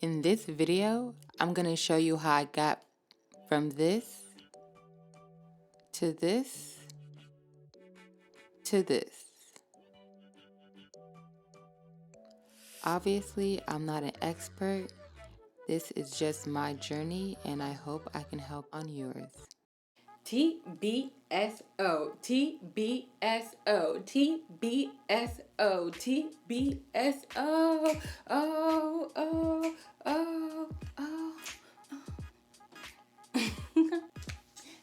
In this video, I'm going to show you how I got from this to this to this. Obviously, I'm not an expert. This is just my journey, and I hope I can help on yours. TBSO, TBSO, TBSO, TBSO, oh.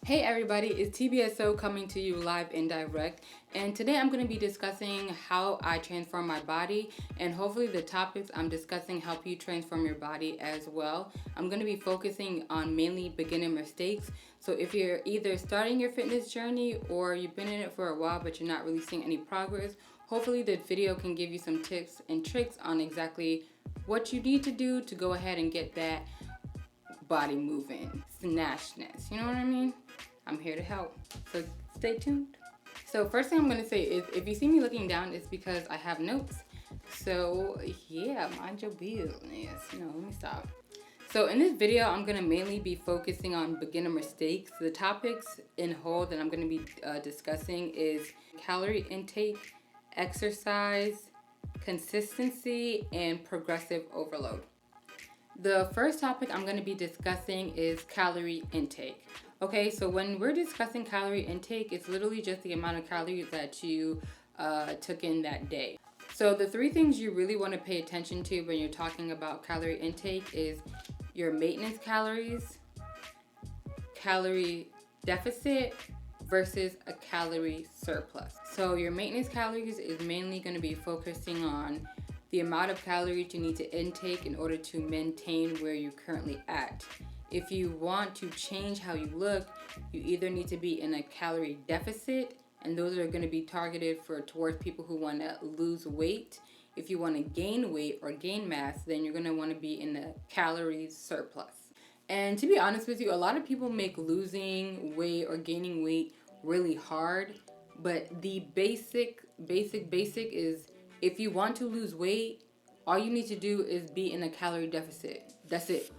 Hey everybody, it's TBSO coming to you live and direct, and today I'm going to be discussing how I transform my body, and hopefully the topics I'm discussing help you transform your body as well. I'm going to be focusing on mainly beginner mistakes, so if you're either starting your fitness journey or you've been in it for a while but you're not really seeing any progress, hopefully the video can give you some tips and tricks on exactly what you need to do to go ahead and get that body moving, snatchness, you know what I mean? I'm here to help, so stay tuned. So first thing I'm going to say is if you see me looking down, it's because I have notes. So yeah, mind your business. No, let me stop. So in this video, I'm going to mainly be focusing on beginner mistakes. The topics in whole that I'm going to be discussing is calorie intake, exercise, consistency, and progressive overload. The first topic I'm going to be discussing is calorie intake. Okay, so when we're discussing calorie intake, it's literally just the amount of calories that you took in that day. So the three things you really want to pay attention to when you're talking about calorie intake is your maintenance calories, calorie deficit, versus a calorie surplus. So your maintenance calories is mainly going to be focusing on the amount of calories you need to intake in order to maintain where you're currently at. If you want to change how you look, you either need to be in a calorie deficit, and those are going to be targeted towards people who want to lose weight. If you want to gain weight or gain mass, then you're going to want to be in the calorie surplus. And to be honest with you, a lot of people make losing weight or gaining weight really hard, but the basic is if you want to lose weight, all you need to do is be in a calorie deficit. That's it.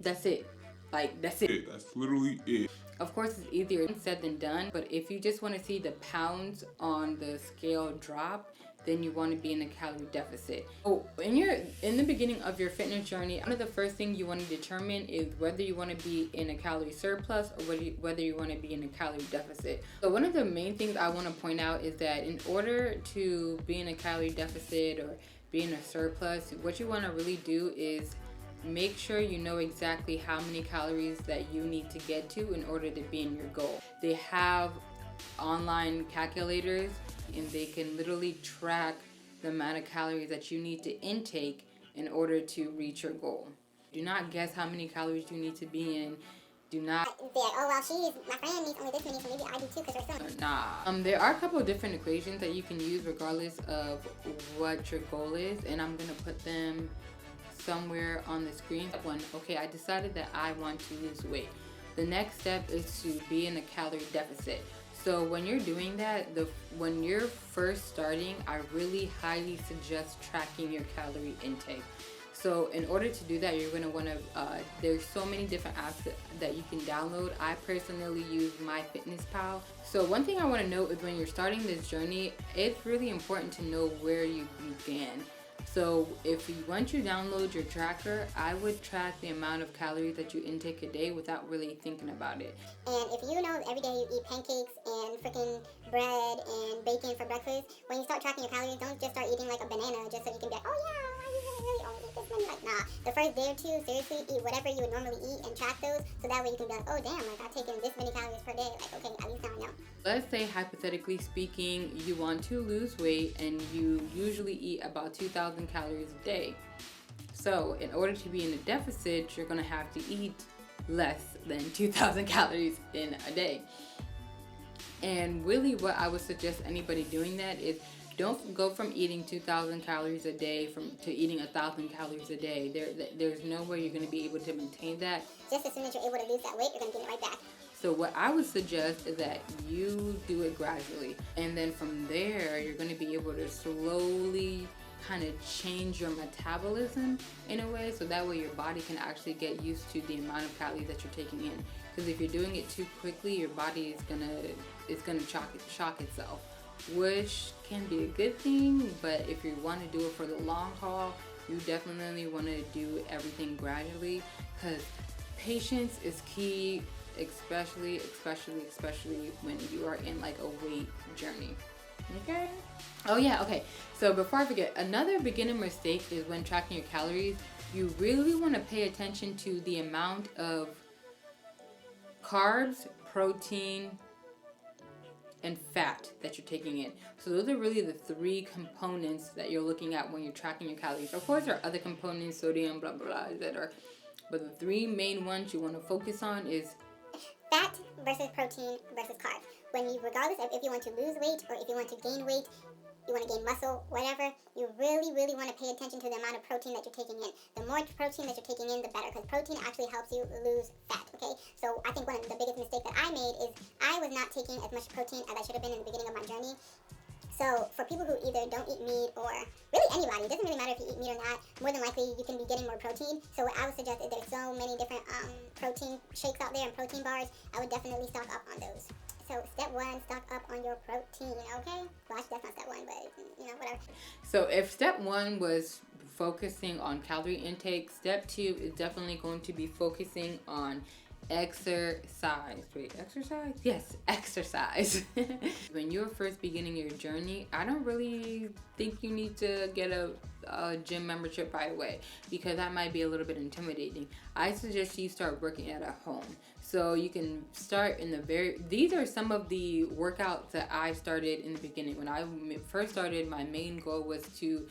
That's it. Like, that's it. That's literally it. Of course, it's easier said than done, but if you just want to see the pounds on the scale drop, then you want to be in a calorie deficit. Oh, in the beginning of your fitness journey, one of the first things you want to determine is whether you want to be in a calorie surplus or whether you want to be in a calorie deficit. So one of the main things I want to point out is that in order to be in a calorie deficit or be in a surplus, what you want to really do is make sure you know exactly how many calories that you need to get to in order to be in your goal. They have online calculators and they can literally track the amount of calories that you need to intake in order to reach your goal. Do not guess how many calories you need to be in. Do not oh well, my friend needs only this many, so maybe I do too because we're similar. Nah. There are a couple of different equations that you can use regardless of what your goal is, and I'm gonna put them somewhere on the screen. Okay, I decided that I want to lose weight. The next step is to be in a calorie deficit. So when you're doing that, when you're first starting, I really highly suggest tracking your calorie intake. So in order to do that, you're going to want to, there's so many different apps that you can download. I personally use MyFitnessPal. So one thing I want to note is when you're starting this journey, it's really important to know where you began. So once you download your tracker, I would track the amount of calories that you intake a day without really thinking about it. And if you know every day you eat pancakes and freaking bread and bacon for breakfast, when you start tracking your calories, don't just start eating like a banana just so you can be like, oh yeah, I really only eat this many. Like, nah. The first day or two, seriously, eat whatever you would normally eat and track those, so that way you can be like, oh damn, like I've taken this many calories per day. Like, okay, at least now I know. Let's say, hypothetically speaking, you want to lose weight and you usually eat about 2,000 calories a day. So in order to be in a deficit, you're going to have to eat less than 2,000 calories in a day. And really what I would suggest anybody doing that is don't go from eating 2,000 calories a day to eating 1,000 calories a day. There's no way you're going to be able to maintain that. Just as soon as you're able to lose that weight, you're going to gain it right back. So what I would suggest is that you do it gradually. And then from there, you're going to be able to slowly kind of change your metabolism in a way, so that way your body can actually get used to the amount of calories that you're taking in. Because if you're doing it too quickly, your body is gonna shock itself, which can be a good thing. But if you want to do it for the long haul, you definitely want to do everything gradually, because patience is key, especially when you are in like a weight journey. Okay. Oh yeah, okay. So before I forget, another beginner mistake is when tracking your calories, you really want to pay attention to the amount of carbs, protein, and fat that you're taking in. So those are really the three components that you're looking at when you're tracking your calories. Of course, there are other components, sodium, blah, blah, blah, etc. But the three main ones you want to focus on is fat versus protein versus carbs. Regardless of if you want to lose weight or if you want to gain weight, you want to gain muscle, whatever, you really want to pay attention to the amount of protein that you're taking in. The more protein that you're taking in, the better, because protein actually helps you lose fat, okay? So I think one of the biggest mistakes that I made is I was not taking as much protein as I should have been in the beginning of my journey. So for people who either don't eat meat, or really anybody, it doesn't really matter if you eat meat or not, more than likely you can be getting more protein. So what I would suggest is there's so many different protein shakes out there and protein bars. I would definitely stock up on those. So step one, stock up on your protein, okay? Well, actually that's not step one, but whatever. So if step one was focusing on calorie intake, step two is definitely going to be focusing on exercise. Wait, exercise? Yes, exercise. When you're first beginning your journey, I don't really think you need to get a gym membership right away, because that might be a little bit intimidating. I suggest you start working out at home. So you can start these are some of the workouts that I started in the beginning. When I first started, my main goal was to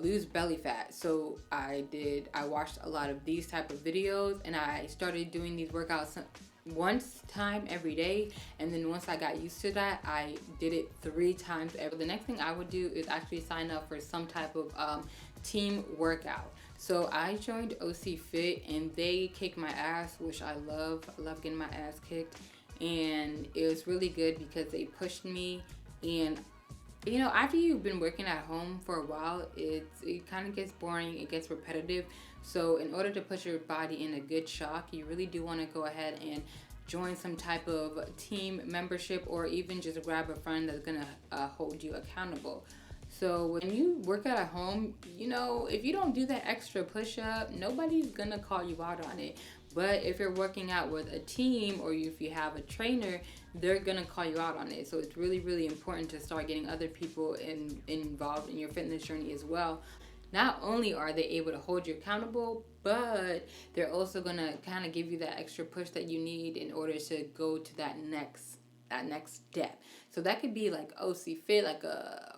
lose belly fat. So I watched a lot of these type of videos, and I started doing these workouts time every day. And then once I got used to that, I did it 3 times every. The next thing I would do is actually sign up for some type of team workout. So I joined OC Fit, and they kick my ass, which I love. I love getting my ass kicked, and it was really good because they pushed me. And after you've been working at home for a while, it kind of gets boring, it gets repetitive. So in order to put your body in a good shock, you really do want to go ahead and join some type of team membership, or even just grab a friend that's gonna hold you accountable. So when you work out at home, if you don't do that extra push-up, nobody's gonna call you out on it. But if you're working out with a team, or if you have a trainer, they're gonna call you out on it. So it's really, really important to start getting other people involved in your fitness journey as well. Not only are they able to hold you accountable, but they're also gonna kind of give you that extra push that you need in order to go to that next step. So that could be like OC Fit,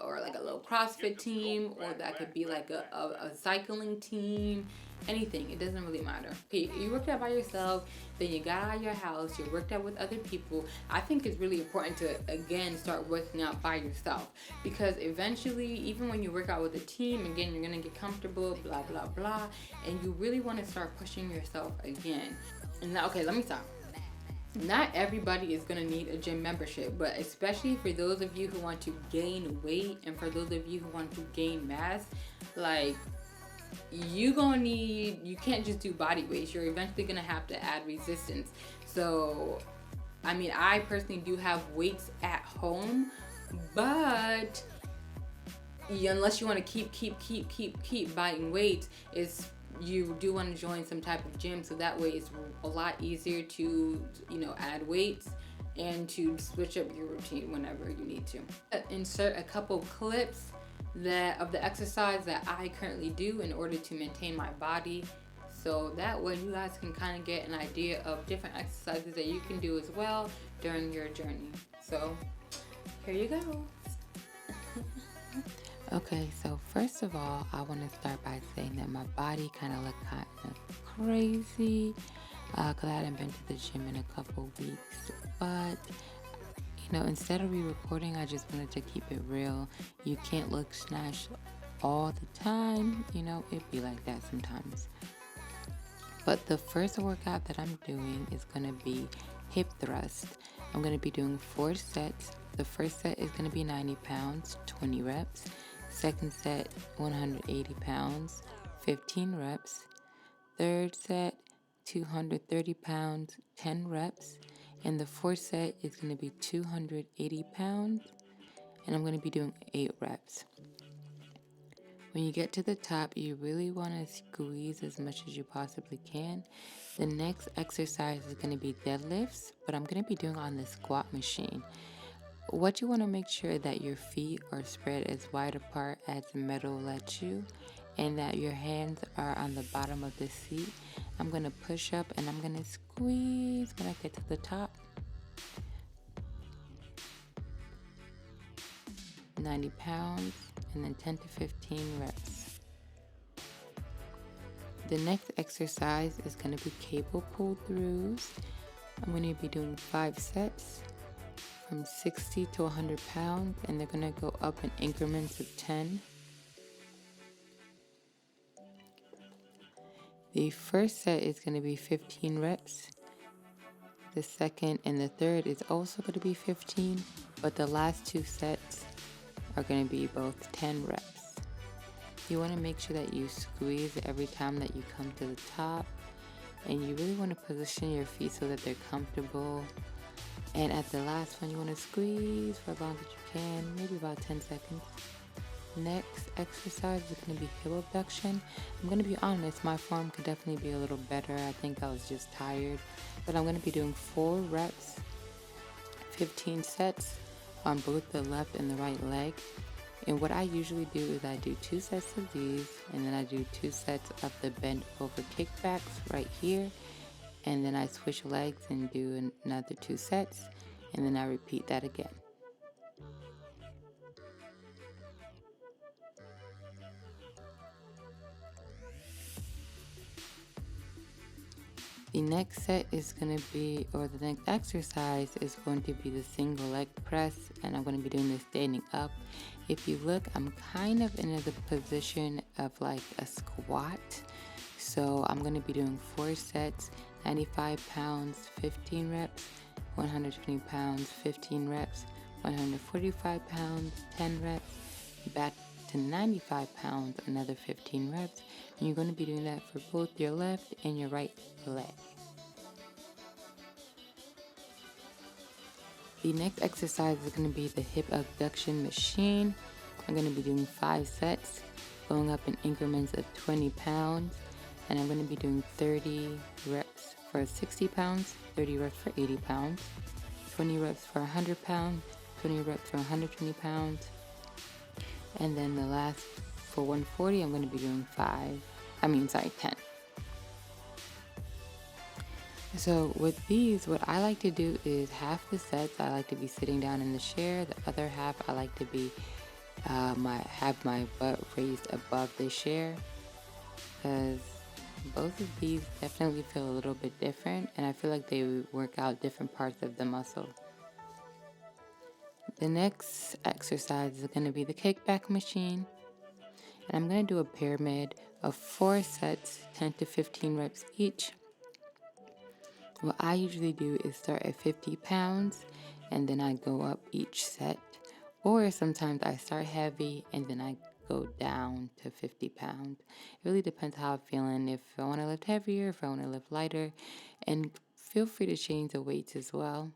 or like a little CrossFit team, or that could be like a cycling team. Anything, it doesn't really matter. Okay, you worked out by yourself, then you got out of your house, you worked out with other people. I think it's really important to, again, start working out by yourself, because eventually, even when you work out with a team, again, you're gonna get comfortable, blah, blah, blah, and you really wanna start pushing yourself again. And now, okay, let me stop. Not everybody is going to need a gym membership, but especially for those of you who want to gain weight, and for those of you who want to gain mass, you can't just do body weights. You're eventually going to have to add resistance. So, I personally do have weights at home, but unless you want to keep buying weights, you do want to join some type of gym, so that way it's a lot easier to add weights and to switch up your routine whenever you need to. Insert a couple clips of the exercise that I currently do in order to maintain my body, so that way you guys can kind of get an idea of different exercises that you can do as well during your journey. So here you go. Okay, so first of all, I want to start by saying that my body kind of looked kind of crazy, because I hadn't been to the gym in a couple weeks. But, instead of re-recording, I just wanted to keep it real. You can't look snatched all the time, it'd be like that sometimes. But the first workout that I'm doing is going to be hip thrust. I'm going to be doing 4 sets. The first set is going to be 90 pounds, 20 reps. Second set, 180 pounds, 15 reps. Third set, 230 pounds, 10 reps. And the fourth set is going to be 280 pounds, and I'm going to be doing 8 reps. When you get to the top, you really want to squeeze as much as you possibly can. The next exercise is going to be deadlifts, but I'm going to be doing on the squat machine. What you want to make sure that your feet are spread as wide apart as the metal lets you, and that your hands are on the bottom of the seat. I'm going to push up and I'm going to squeeze when I get to the top. 90 pounds, and then 10 to 15 reps. The next exercise is going to be cable pull throughs. I'm going to be doing 5 sets from 60 to 100 pounds, and they're going to go up in increments of 10. The first set is going to be 15 reps. The second and the third is also going to be 15, but the last 2 sets are going to be both 10 reps. You want to make sure that you squeeze every time that you come to the top, and you really want to position your feet so that they're comfortable. And at the last one, you want to squeeze for as long as you can, maybe about 10 seconds. Next exercise is going to be hip abduction. I'm going to be honest, my form could definitely be a little better. I think I was just tired, but I'm going to be doing 4 reps, 15 sets on both the left and the right leg. And what I usually do is I do 2 sets of these, and then I do 2 sets of the bent over kickbacks right here, and then I switch legs and do another 2 sets, and then I repeat that again. The next set is going to be, or the next exercise is going to be the single leg press, and I'm going to be doing this standing up. If you look, I'm kind of in the position of like a squat. So I'm going to be doing 4 sets, 95 pounds, 15 reps, 120 pounds, 15 reps, 145 pounds, 10 reps, back to 95 pounds, another 15 reps. And you're going to be doing that for both your left and your right leg. The next exercise is going to be the hip abduction machine. I'm going to be doing 5 sets, going up in increments of 20 pounds. And I'm going to be doing 30 reps for 60 pounds, 30 reps for 80 pounds, 20 reps for 100 pounds, 20 reps for 120 pounds. And then the last, for 140, I'm going to be doing 10. So with these, what I like to do is half the sets, I like to be sitting down in the chair. The other half, I like to be, have my butt raised above the chair, because both of these definitely feel a little bit different, and I feel like they work out different parts of the muscle. The next exercise is going to be the kickback machine, and I'm going to do a pyramid of 4 sets, 10 to 15 reps each. What I usually do is start at 50 pounds, and then I go up each set, or sometimes I start heavy and then I go down to 50 pounds. It really depends how I'm feeling, if I want to lift heavier, if I want to lift lighter, and feel free to change the weights as well.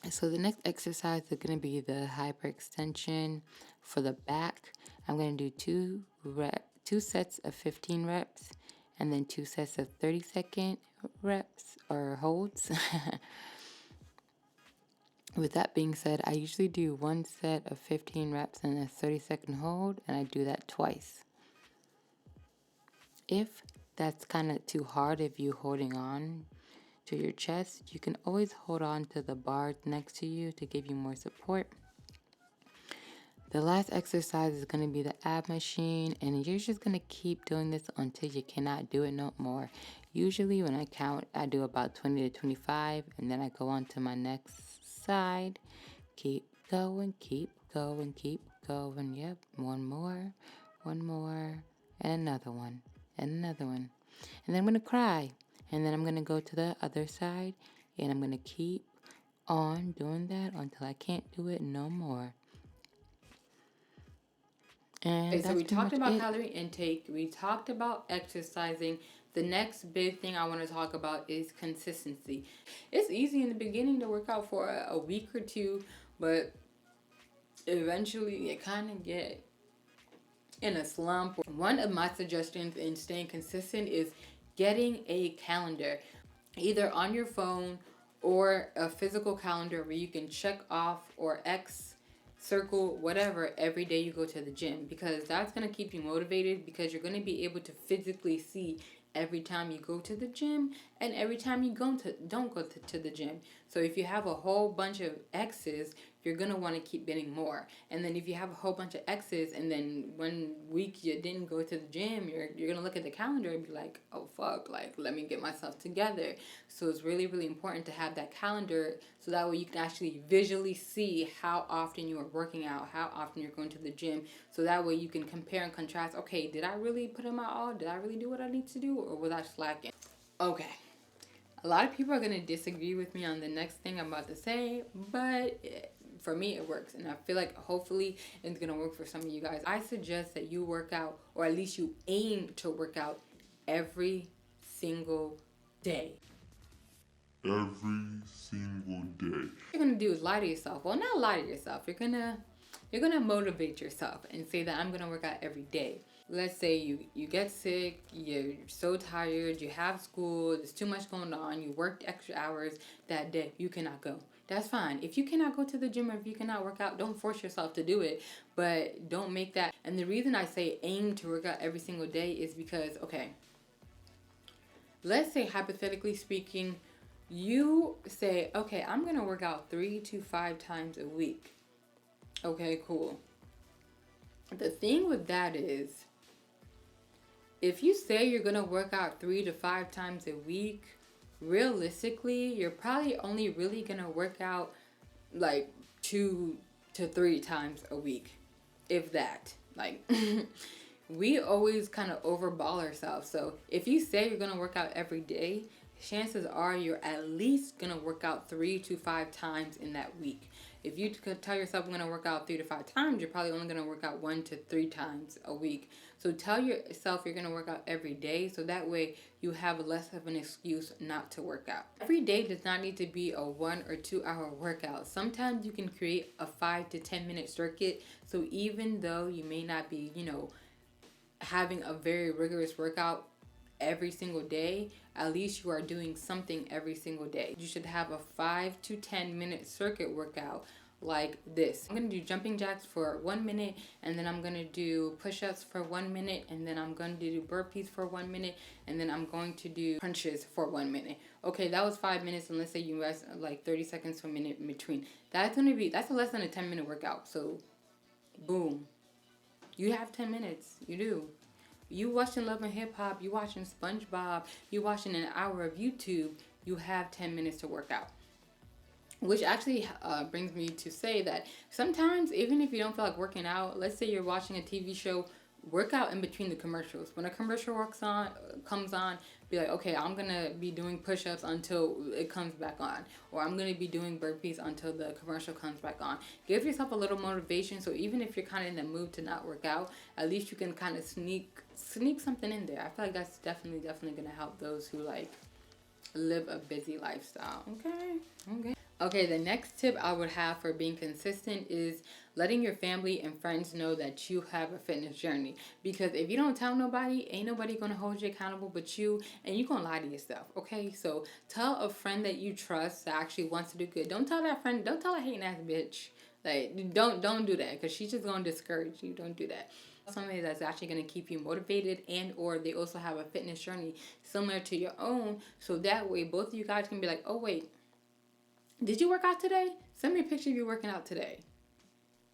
So the next exercise is going to be the hyperextension for the back. I'm going to do 2 sets of 15 reps, and then 2 sets of 30-second reps or holds. With that being said, I usually do 1 set of 15 reps and a 30-second hold, and I do that twice. If that's kind of too hard, if you're holding on to your chest, you can always hold on to the bar next to you to give you more support. The last exercise is going to be the ab machine, and you're just going to keep doing this until you cannot do it no more. Usually when I count, I do about 20 to 25, and then I go on to my next side. Keep going, keep going, keep going. Yep, one more, and another one, and another one. And then I'm going to cry, and then I'm going to go to the other side, and I'm going to keep on doing that until I can't do it no more. And Okay, so that's we pretty talked much about it. calorie intake, we talked about exercising. The next big thing I want to talk about is consistency. It's easy in the beginning to work out for a week or two, but eventually you kind of get in a slump. One of my suggestions in staying consistent is getting a calendar, either on your phone or a physical calendar where you can check off or X, circle, whatever, every day you go to the gym, because that's going to keep you motivated, because you're going to be able to physically see every time you go to the gym and every time you don't go to the gym. So if you have a whole bunch of X's, you're going to want to keep getting more. And then if you have a whole bunch of X's and then 1 week you didn't go to the gym, you're going to look at the calendar and be like, oh fuck, like let me get myself together. So it's really, really important to have that calendar, so that way you can actually visually see how often you are working out, how often you're going to the gym. So that way you can compare and contrast, okay, did I really put in my all? Did I really do what I need to do? Or was I slacking? Okay. A lot of people are going to disagree with me on the next thing I'm about to say, but for me it works, and I feel like hopefully it's going to work for some of you guys. I suggest that you work out, or at least you aim to work out every single day. Every single day. What you're gonna do is lie to yourself. Well, not lie to yourself. You're gonna motivate yourself and say that I'm gonna work out every day. Let's say you get sick, you're so tired, you have school, there's too much going on, you worked extra hours that day, you cannot go. That's fine. If you cannot go to the gym or if you cannot work out, don't force yourself to do it, but don't make that. And the reason I say aim to work out every single day is because, okay, let's say hypothetically speaking, you say, okay, I'm going to work out 3 to 5 times a week. Okay, cool. The thing with that is, if you say you're going to work out 3 to 5 times a week, realistically, you're probably only really going to work out like 2 to 3 times a week, if that. Like, we always kind of overball ourselves. So if you say you're going to work out every day, chances are you're at least going to work out 3 to 5 times in that week. If you tell yourself I'm going to work out 3 to 5 times, you're probably only going to work out 1 to 3 times a week. So tell yourself you're going to work out every day, so that way you have less of an excuse not to work out. Every day does not need to be a 1 or 2 hour workout. Sometimes you can create a 5 to 10 minute circuit. So even though you may not be, having a very rigorous workout every single day, at least you are doing something every single day. You should have a 5 to 10 minute circuit workout like this. I'm going to do jumping jacks for 1 minute, and then I'm going to do push-ups for 1 minute, and then I'm going to do burpees for 1 minute, and then I'm going to do crunches for 1 minute. Okay, that was 5 minutes, and let's say you rest like 30 seconds to a minute in between. That's less than a 10-minute workout. So boom, you have 10 minutes. You do. You watching Love and Hip Hop, you watching SpongeBob, you watching an hour of YouTube, you have 10 minutes to work out. Which actually brings me to say that sometimes, even if you don't feel like working out, let's say you're watching a TV show, work out in between the commercials. When a commercial comes on, be like, okay, I'm going to be doing push-ups until it comes back on. Or I'm going to be doing burpees until the commercial comes back on. Give yourself a little motivation, so even if you're kind of in the mood to not work out, at least you can kind of sneak something in there. I feel like that's definitely going to help those who like live a busy lifestyle. Okay, the next tip I would have for being consistent is letting your family and friends know that you have a fitness journey. Because if you don't tell nobody, ain't nobody going to hold you accountable but you, and you're going to lie to yourself, okay? So tell a friend that you trust that actually wants to do good. Don't tell that hating ass bitch. Like, don't do that, because she's just going to discourage you. Don't do that. Somebody that's actually going to keep you motivated, and or they also have a fitness journey similar to your own, so that way both of you guys can be like, oh wait, did you work out today? Send me a picture of you working out today.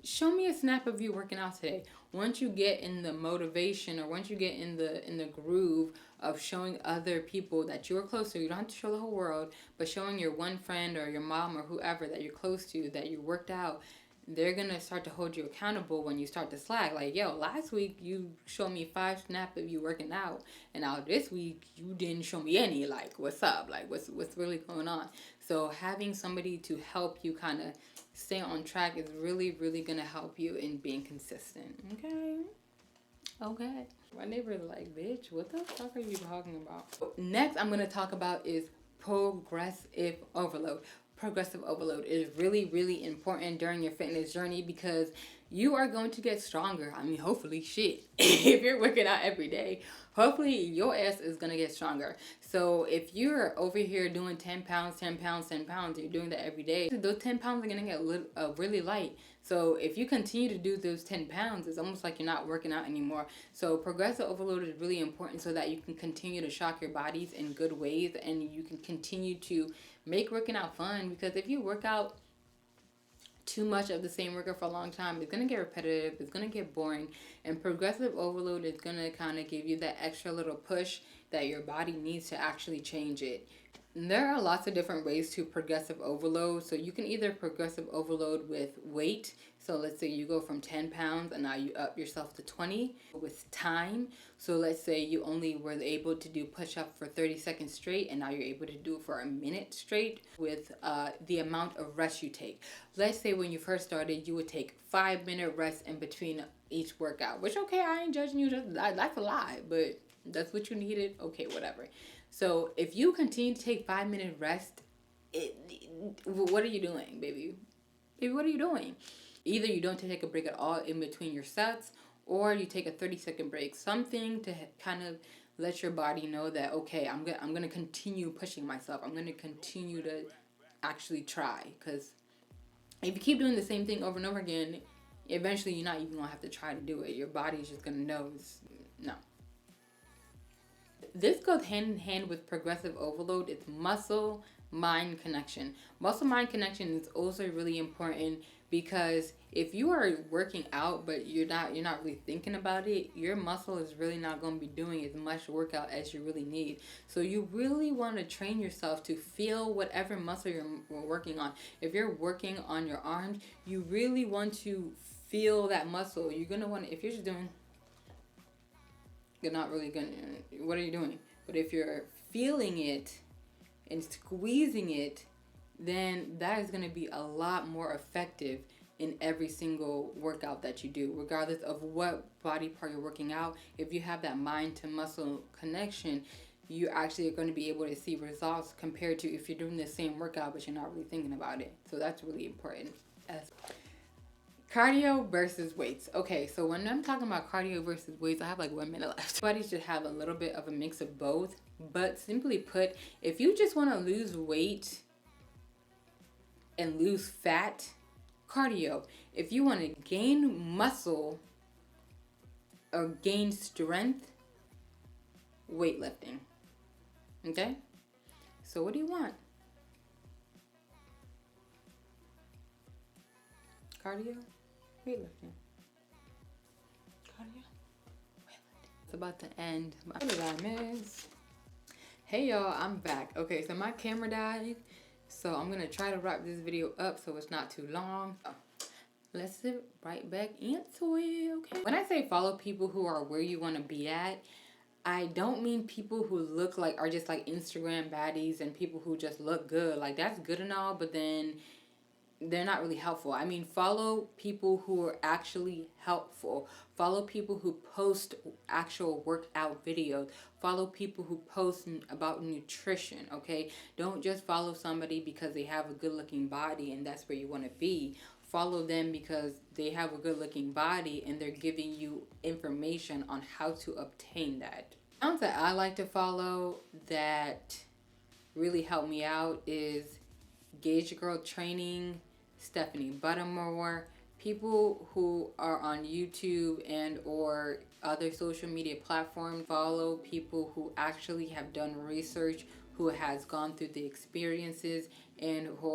Show me a snap of you working out today. Once you get in the motivation, or once you get in the groove of showing other people that you're close to, you don't have to show the whole world, but showing your one friend or your mom or whoever that you're close to that you worked out, they're going to start to hold you accountable when you start to slack. Like, yo, last week you showed me 5 snaps of you working out, and now this week you didn't show me any. Like, what's up? Like, what's really going on? So having somebody to help you kind of stay on track is really, really going to help you in being consistent. Okay? Okay. My neighbor's like, bitch, what the fuck are you talking about? Next, I'm going to talk about is progressive overload. Progressive overload is really, really important during your fitness journey because you are going to get stronger. I mean, hopefully, shit. If you're working out every day, hopefully your ass is going to get stronger. So if you're over here doing 10 pounds, 10 pounds, 10 pounds, you're doing that every day, those 10 pounds are going to get really light. So if you continue to do those 10 pounds, it's almost like you're not working out anymore. So progressive overload is really important so that you can continue to shock your bodies in good ways and you can continue to make working out fun. Because if you work out too much of the same workout for a long time, it's going to get repetitive, it's going to get boring, and progressive overload is going to kind of give you that extra little push that your body needs to actually change it. There are lots of different ways to progressive overload. So you can either progressive overload with weight. So let's say you go from 10 pounds and now you up yourself to 20 with time. So let's say you only were able to do push-up for 30 seconds straight and now you're able to do it for a minute straight with the amount of rest you take. Let's say when you first started, you would take 5-minute rest in between each workout, which, okay, I ain't judging you, that's a lie, but that's what you needed, okay, whatever. So if you continue to take 5-minute rest, what are you doing, baby? Baby, what are you doing? Either you don't take a break at all in between your sets, or you take a 30-second break. Something to kind of let your body know that, okay, I'm gonna continue pushing myself. I'm gonna continue to actually try. Because if you keep doing the same thing over and over again, eventually you're not even gonna have to try to do it. Your body's just gonna know. No. This goes hand in hand with progressive overload. It's muscle mind connection. Muscle mind connection is also really important because if you are working out but you're not really thinking about it, your muscle is really not going to be doing as much workout as you really need. So you really want to train yourself to feel whatever muscle you're working on. If you're working on your arms, you really want to feel that muscle. You're going to want to, if you're just doing, you're not really gonna, what are you doing? But if you're feeling it and squeezing it, then that is gonna be a lot more effective in every single workout that you do, regardless of what body part you're working out. If you have that mind to muscle connection, you actually are going to be able to see results compared to if you're doing the same workout but you're not really thinking about it. So that's really important. Cardio versus weights. Okay, so when I'm talking about cardio versus weights, I have like 1 minute left. Everybody should have a little bit of a mix of both. But simply put, if you just want to lose weight and lose fat, cardio. If you want to gain muscle or gain strength, weightlifting. Okay? So what do you want? Cardio? Weightlifting. Cardio? Weightlifting. It's about to end. What did I miss? Hey y'all, I'm back. Okay, so my camera died. So I'm going to try to wrap this video up so it's not too long. Let's get right back into it, okay? When I say follow people who are where you want to be at, I don't mean people who look like, are just like Instagram baddies and people who just look good. Like, that's good and all, but then they're not really helpful. I mean, follow people who are actually helpful. Follow people who post actual workout videos. Follow people who post about nutrition, okay? Don't just follow somebody because they have a good looking body and that's where you want to be. Follow them because they have a good looking body and they're giving you information on how to obtain that. Accounts that I like to follow that really help me out is Gauge Girl Training, Stephanie Buttermore, people who are on YouTube and or other social media platforms. Follow people who actually have done research, who has gone through the experiences, and who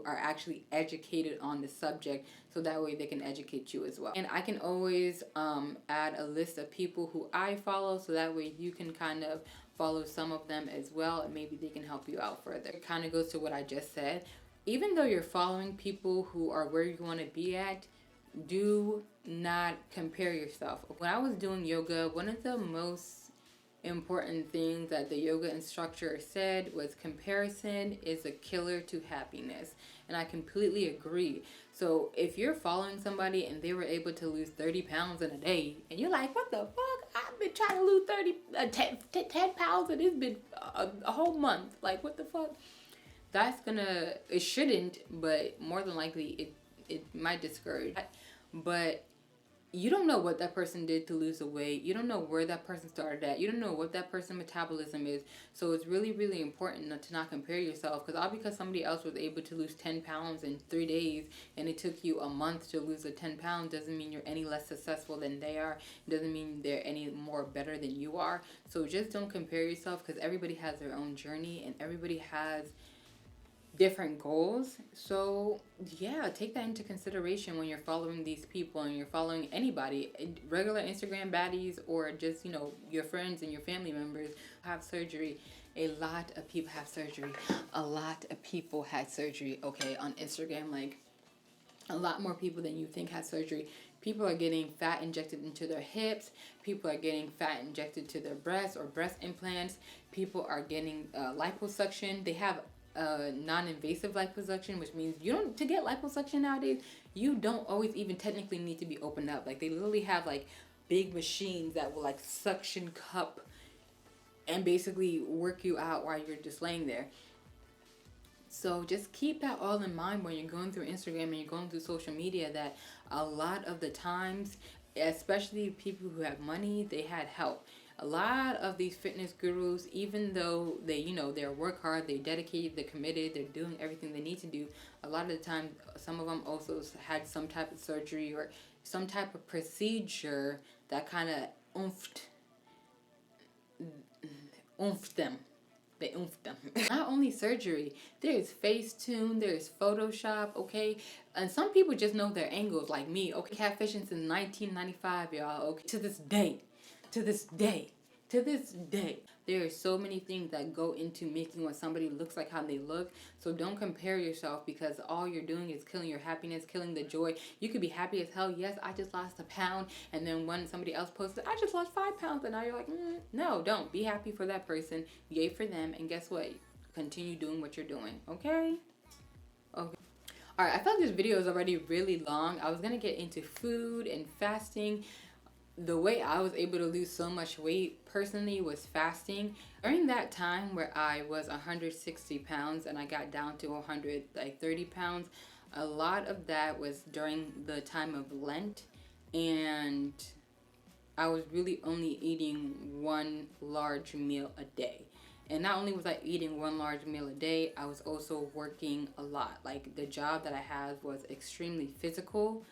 are actually educated on the subject, so that way they can educate you as well. And I can always add a list of people who I follow, so that way you can kind of follow some of them as well, and maybe they can help you out further. It kind of goes to what I just said. Even though you're following people who are where you want to be at, do not compare yourself. When I was doing yoga, one of the most important things that the yoga instructor said was comparison is a killer to happiness. And I completely agree. So if you're following somebody and they were able to lose 30 pounds in a day, and you're like, what the fuck? I've been trying to lose 10 pounds and it's been a whole month. Like, what the fuck? That's gonna, it shouldn't, but more than likely it might discourage. But you don't know what that person did to lose the weight. You don't know where that person started at. You don't know what that person's metabolism is. So it's really, really important to not compare yourself. Because all because somebody else was able to lose 10 pounds in 3 days and it took you a month to lose the 10 pounds doesn't mean you're any less successful than they are. It doesn't mean they're any more better than you are. So just don't compare yourself, because everybody has their own journey and everybody has different goals. So yeah, take that into consideration when you're following these people and you're following anybody, regular Instagram baddies or just, you know, your friends and your family members have surgery. A lot of people have surgery. A lot of people had surgery, okay, on Instagram. Like, a lot more people than you think had surgery. People are getting fat injected into their hips. People are getting fat injected to their breasts or breast implants. People are getting liposuction. They have non-invasive liposuction, which means to get liposuction nowadays, you don't always even technically need to be opened up. Like, they literally have like big machines that will like suction cup and basically work you out while you're just laying there. So just keep that all in mind when you're going through Instagram and you're going through social media, that a lot of the times, especially people who have money, they had help. A lot of these fitness gurus, even though they, you know, they work hard, they're dedicated, they're committed, they're doing everything they need to do, a lot of the time, some of them also had some type of surgery or some type of procedure that kind of oomphed them. They oomphed them. Not only surgery, there's Facetune, there's Photoshop, okay? And some people just know their angles, like me, okay? Catfishing since 1995, y'all, okay? To this day. There are so many things that go into making what somebody looks like, how they look. So don't compare yourself, because all you're doing is killing your happiness, killing the joy. You could be happy as hell. Yes, I just lost a pound. And then when somebody else posted, I just lost 5 pounds. And now you're like, no, don't. Be happy for that person. Yay for them. And guess what? Continue doing what you're doing. Okay? Okay. All right, I felt this video is already really long. I was going to get into food and fasting. The way I was able to lose so much weight personally was fasting. During that time where I was 160 pounds and I got down to 130 pounds, a lot of that was during the time of Lent, and I was really only eating one large meal a day. And not only was I eating one large meal a day, I was also working a lot. Like, the job that I had was extremely physical.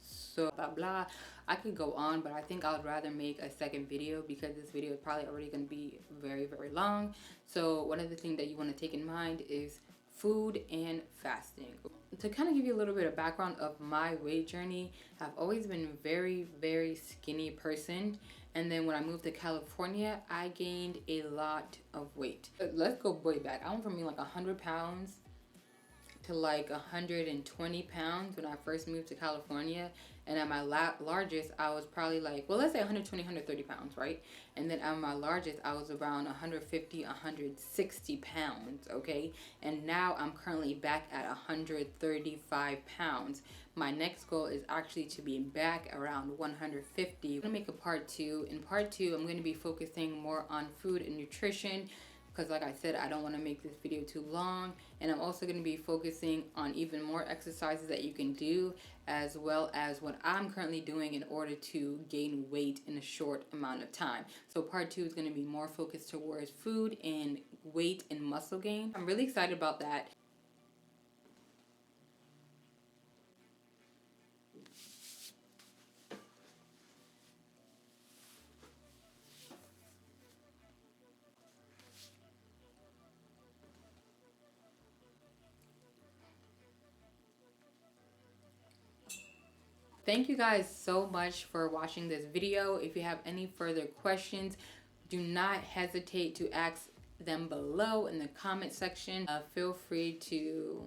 So blah blah. I could go on, but I think I would rather make a second video, because this video is probably already going to be very, very long. So one of the things that you want to take in mind is food and fasting. To kind of give you a little bit of background of my weight journey, I've always been a very, very skinny person. And then when I moved to California, I gained a lot of weight. Let's go way back. I went from being like 100 pounds to like 120 pounds when I first moved to California. And at my largest, I was probably like, well, let's say 120, 130 pounds, right? And then at my largest, I was around 150, 160 pounds, okay? And now I'm currently back at 135 pounds. My next goal is actually to be back around 150. I'm gonna make a part 2. In part 2, I'm gonna be focusing more on food and nutrition, because like I said, I don't want to make this video too long. And I'm also going to be focusing on even more exercises that you can do, as well as what I'm currently doing in order to gain weight in a short amount of time. So part 2 is going to be more focused towards food and weight and muscle gain. I'm really excited about that. Thank you guys so much for watching this video. If you have any further questions, do not hesitate to ask them below in the comment section. Feel free to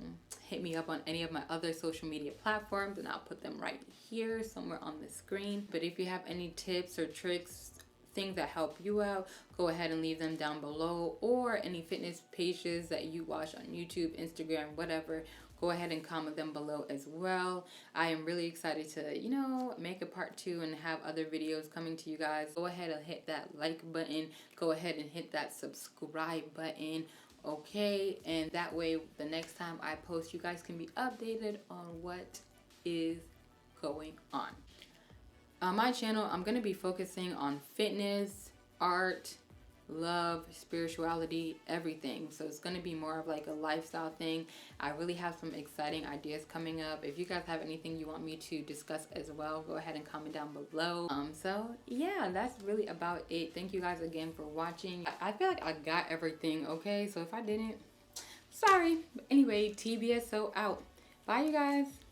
hit me up on any of my other social media platforms, and I'll put them right here somewhere on the screen. But if you have any tips or tricks things that help you out, go ahead and leave them down below, or any fitness pages that you watch on YouTube, Instagram, whatever. Go ahead and comment them below as well. I am really excited to, make a part 2 and have other videos coming to you guys. Go ahead and hit that like button. Go ahead and hit that subscribe button. Okay, and that way the next time I post, you guys can be updated on what is going on. On my channel, I'm going to be focusing on fitness, art, love, spirituality, everything. So it's going to be more of like a lifestyle thing. I really have some exciting ideas coming up. If you guys have anything you want me to discuss as well, go ahead and comment down below. So yeah, that's really about it. Thank you guys again for watching. I feel like I got everything, okay? So if I didn't, sorry. But anyway, TBSO out. Bye, you guys.